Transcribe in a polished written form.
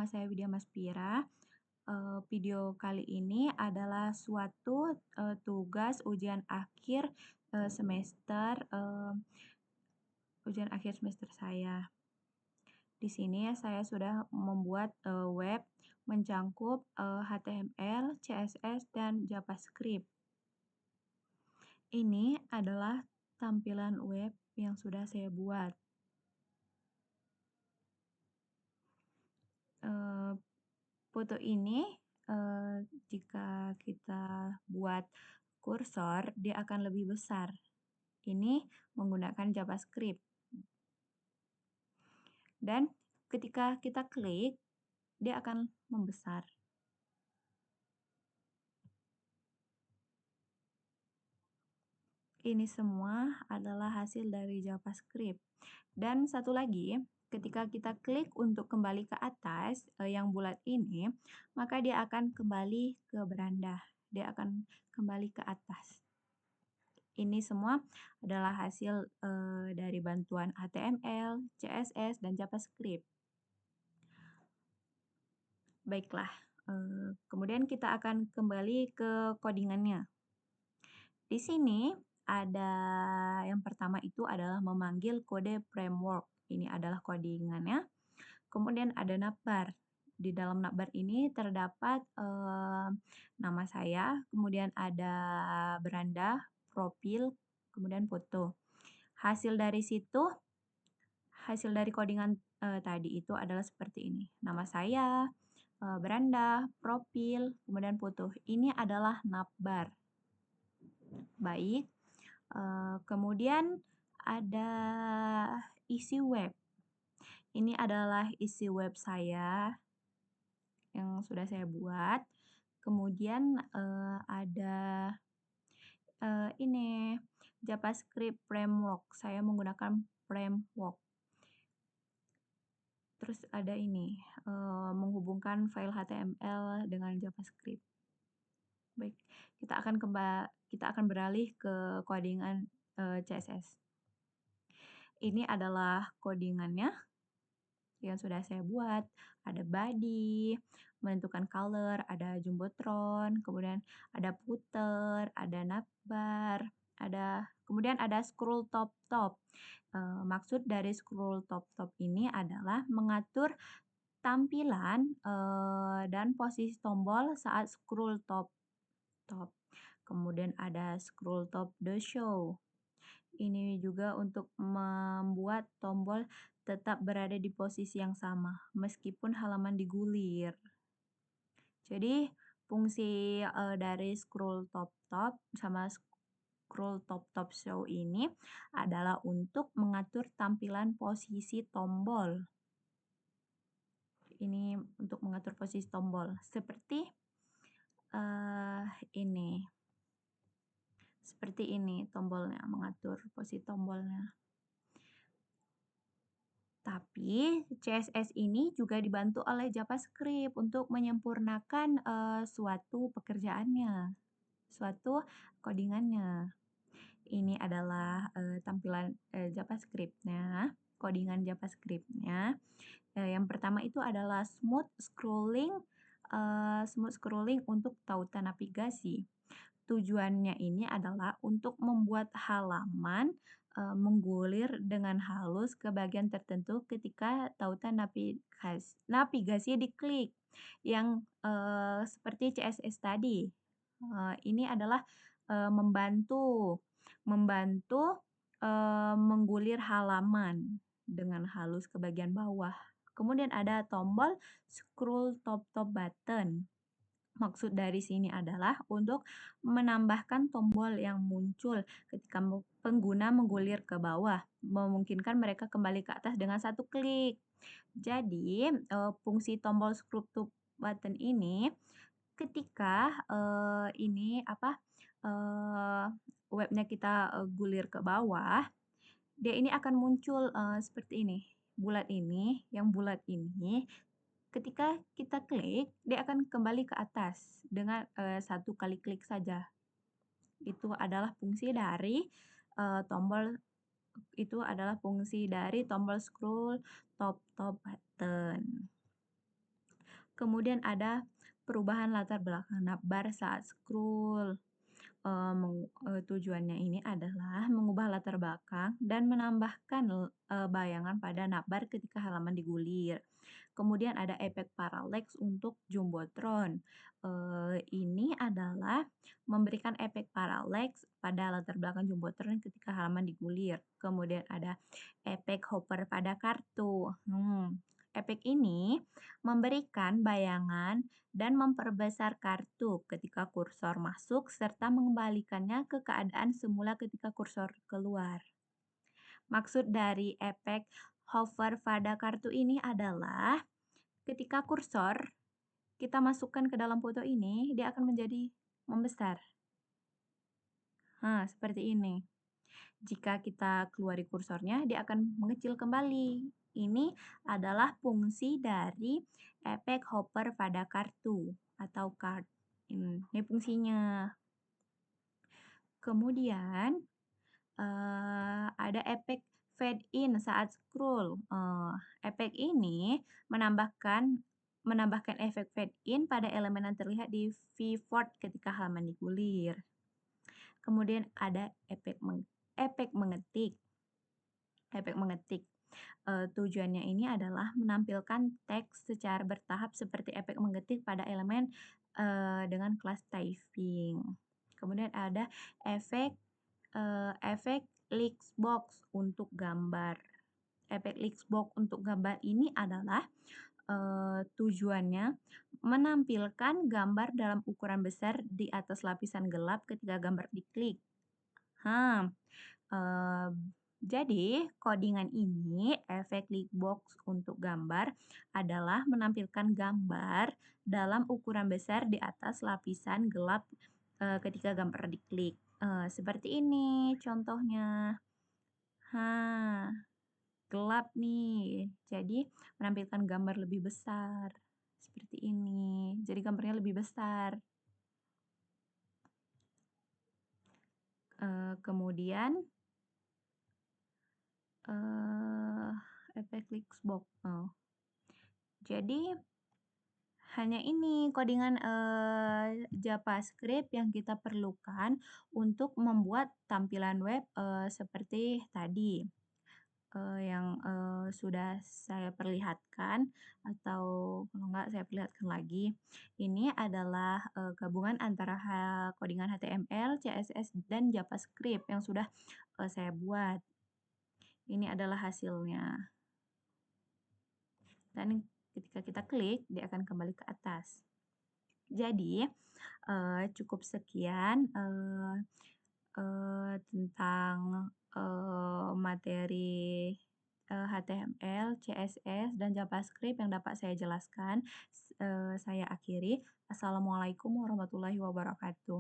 saya Widya Maspira. Video kali ini adalah suatu, tugas ujian akhir, semester, ujian akhir semester saya. Di sini saya sudah membuat, web mencangkup, HTML, CSS, dan JavaScript. Ini adalah tampilan web yang sudah saya buat. Foto ini, jika kita buat kursor, dia akan lebih besar. Ini menggunakan JavaScript. Dan ketika kita klik, dia akan membesar. Ini semua adalah hasil dari JavaScript. Dan satu lagi, ketika kita klik untuk kembali ke atas, yang bulat ini, maka dia akan kembali ke beranda. Dia akan kembali ke atas. Ini semua adalah hasil dari bantuan HTML, CSS, dan JavaScript. Baiklah, kemudian kita akan kembali ke codingannya. Di sini ada yang pertama itu adalah memanggil kode framework. Ini adalah codingannya. Kemudian ada navbar. Di dalam navbar ini terdapat nama saya, kemudian ada beranda, profil, kemudian foto. Hasil dari situ, hasil dari codingan tadi itu adalah seperti ini. Nama saya, beranda, profil, kemudian foto. Ini adalah navbar. Baik, kemudian ada isi web. Ini adalah isi web saya yang sudah saya buat. Kemudian ada ini JavaScript framework. Saya menggunakan framework. Terus ada ini menghubungkan file HTML dengan JavaScript. Baik, kita akan beralih ke codingan CSS. Ini adalah codingannya yang sudah saya buat. Ada body, menentukan color, ada jumbotron, kemudian ada footer, ada navbar, kemudian ada scroll top. Maksud dari scroll top ini adalah mengatur tampilan dan posisi tombol saat scroll top. Kemudian ada scroll top the show. Ini juga untuk membuat tombol tetap berada di posisi yang sama meskipun halaman digulir. Jadi fungsi dari scroll top sama scroll top show ini adalah untuk mengatur tampilan posisi tombol. Ini untuk mengatur posisi tombol seperti ini. Seperti ini tombolnya, mengatur posisi tombolnya. Tapi CSS ini juga dibantu oleh JavaScript untuk menyempurnakan suatu pekerjaannya, suatu codingannya. Ini adalah tampilan JavaScript-nya, codingan JavaScript-nya. Yang pertama itu adalah smooth scrolling untuk tautan navigasi. Tujuannya ini adalah untuk membuat halaman menggulir dengan halus ke bagian tertentu ketika tautan navigasi diklik. Yang seperti CSS tadi. Ini adalah membantu menggulir halaman dengan halus ke bagian bawah. Kemudian ada tombol scroll top button. Maksud dari sini adalah untuk menambahkan tombol yang muncul ketika pengguna menggulir ke bawah, memungkinkan mereka kembali ke atas dengan satu klik. Jadi, fungsi tombol scroll top button ini ketika webnya kita gulir ke bawah, dia ini akan muncul seperti ini, yang bulat ini. Ketika kita klik, dia akan kembali ke atas dengan satu kali klik saja. Itu adalah fungsi dari tombol scroll top button. Kemudian ada perubahan latar belakang navbar saat scroll. Tujuannya ini adalah mengubah latar belakang dan menambahkan bayangan pada navbar ketika halaman digulir. Kemudian ada efek parallax untuk jumbotron. Ini adalah memberikan efek parallax pada latar belakang jumbotron ketika halaman digulir. Kemudian ada efek hover pada kartu. Efek ini memberikan bayangan dan memperbesar kartu ketika kursor masuk serta mengembalikannya ke keadaan semula ketika kursor keluar. Maksud dari efek hover pada kartu ini adalah ketika kursor kita masukkan ke dalam foto ini, dia akan menjadi membesar. Nah, seperti ini. Jika kita keluari kursornya, dia akan mengecil kembali. Ini adalah fungsi dari efek hover pada kartu atau card. Ini fungsinya. Kemudian ada efek fade in saat scroll. Efek ini menambahkan efek fade in pada elemen yang terlihat di viewport ketika halaman digulir. Kemudian ada efek mengetik. Efek mengetik. Tujuannya ini adalah menampilkan teks secara bertahap seperti efek mengetik pada elemen dengan kelas typing. Kemudian ada efek Lixbox untuk gambar. Efek Lixbox untuk gambar ini adalah tujuannya menampilkan gambar dalam ukuran besar di atas lapisan gelap ketika gambar diklik. Eee, jadi codingan ini, efek Lixbox untuk gambar adalah menampilkan gambar dalam ukuran besar di atas lapisan gelap, ketika gambar diklik. Seperti ini contohnya. Nah, gelap nih, jadi menampilkan gambar lebih besar, seperti ini. Jadi gambarnya lebih besar. Kemudian Eee, efek Flixbox, jadi hanya ini codingan, JavaScript yang kita perlukan untuk membuat tampilan web, seperti tadi, yang, sudah saya perlihatkan atau kalau enggak saya perlihatkan lagi. Ini adalah, gabungan antara codingan HTML, CSS, dan JavaScript yang sudah, saya buat. Ini adalah hasilnya. Dan ketika kita klik, dia akan kembali ke atas. Jadi, cukup sekian tentang materi HTML, CSS, dan JavaScript yang dapat saya jelaskan. Saya akhiri. Assalamualaikum warahmatullahi wabarakatuh.